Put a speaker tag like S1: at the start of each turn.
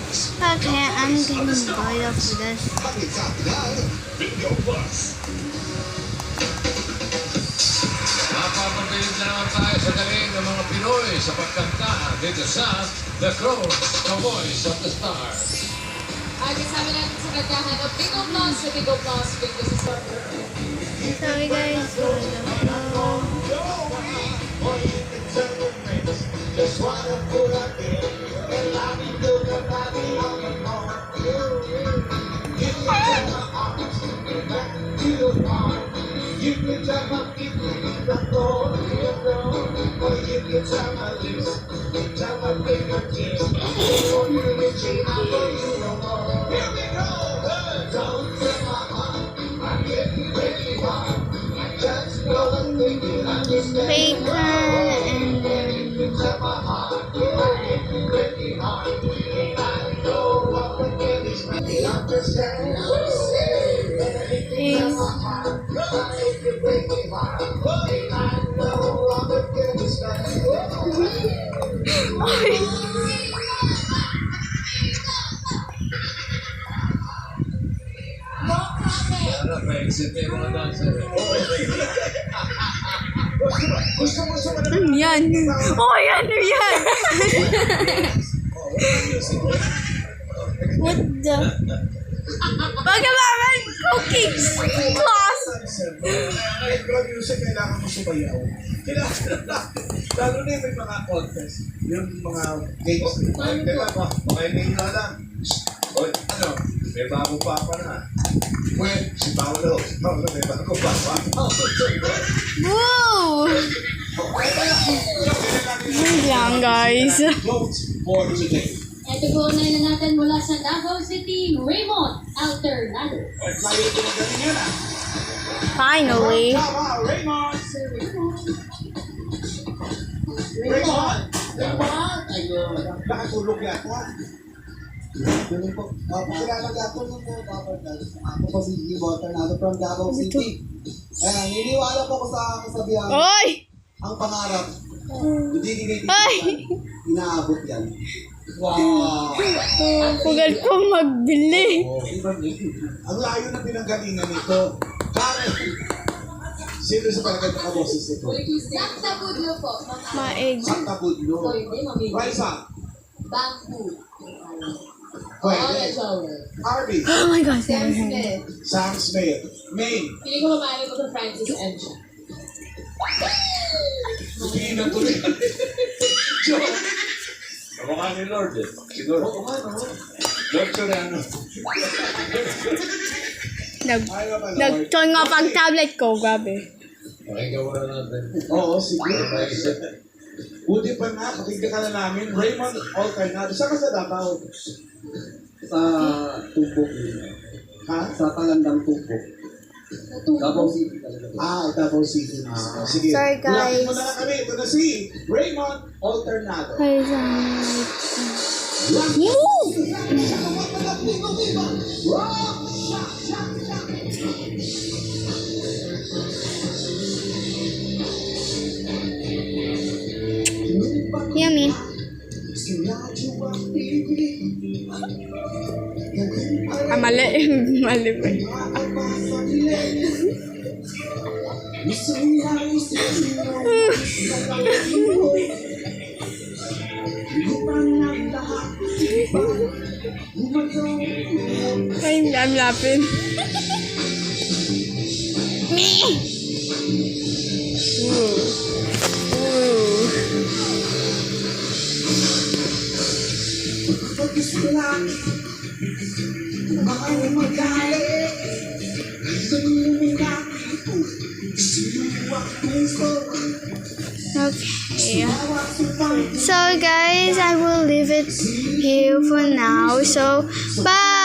S1: Okay, I'm getting bored of this.
S2: Napapabilib na naman tayo sa galing ng mga Pinoy sa pagkanta dito sa The Crows, the Voice of the Stars.
S3: At kasama natin sa kantahan ng Big Applause sa Big Applause Big Applause.
S1: Sorry guys for the flow. Bacon and then
S2: Ano ba, exit yung mga dancer.
S1: ano yan? Oy, ano yan? What the? Pagkabaman cooking class!
S4: Club music, kailangan mo sumayaw. Lalo na yung may mga contest. Yung mga games. Baka hindi nyo alam. O, ano, may bago papa na. Well, si Paolo. Paolo, may bago papa.
S1: Woo! Yun lang guys.
S4: Votes for today.
S3: Ito po na natin mula sa Davao City, Raymond Alternado.
S4: At layo ko na galing yan ah.
S1: Finally.
S4: Raymond!
S3: Sir Raymond.
S4: Raymond!
S3: Raymond! Ayun.
S4: Nakatulog yata. Ganun po. Pakilala gato ng mga kapatid. Ako po si G. Alternado from Davao City. Ayan, niniwala po ko sa kasabihan.
S1: Oy!
S4: Ang pangarap, hindi nililipan.
S1: Ay!
S4: Inaabot yan. Wow!
S1: Pugal ko magbili.
S4: Ang layo na pinanggalingan nito. Karen! Sino sa palagay na kaboses ito?
S3: Sakta Budlo po.
S1: Maeg.
S4: Santa Budlo.
S3: So, hindi, mami.
S4: Raisa.
S3: Bamboo.
S4: Pwede. Harvey.
S1: Oh my god.
S3: Sam Smith.
S4: Sam Smith. Maine.
S3: Hindi ko mamali ko sa Francis M. siya.
S4: Hindi na tuloy.
S2: Kamukha ni Lord eh. Siguro.
S4: Oo nga, no?
S2: Lord Soriano.
S1: Nag-join nga pag tablet ko. Grabe.
S2: Pakinggan mo na natin.
S4: Oo, sige. Buti pa nga, pakinggan ka na namin. Raymond Alternado. Saan ka sa Davao?
S5: Sa Tubok.
S4: Ha?
S5: Sa Talandang Tubok. Davao City talaga.
S4: Davao City. Sige.
S1: Sorry, guys.
S4: Ulapin mo na lang kami. Ito na si Raymond Alternado.
S1: Ay, move! Yummy. Mali. Mali pa. Ay, I'm laughing. Me! Ooh. Ooh. Okay. So guys, I will leave it here for now. So bye.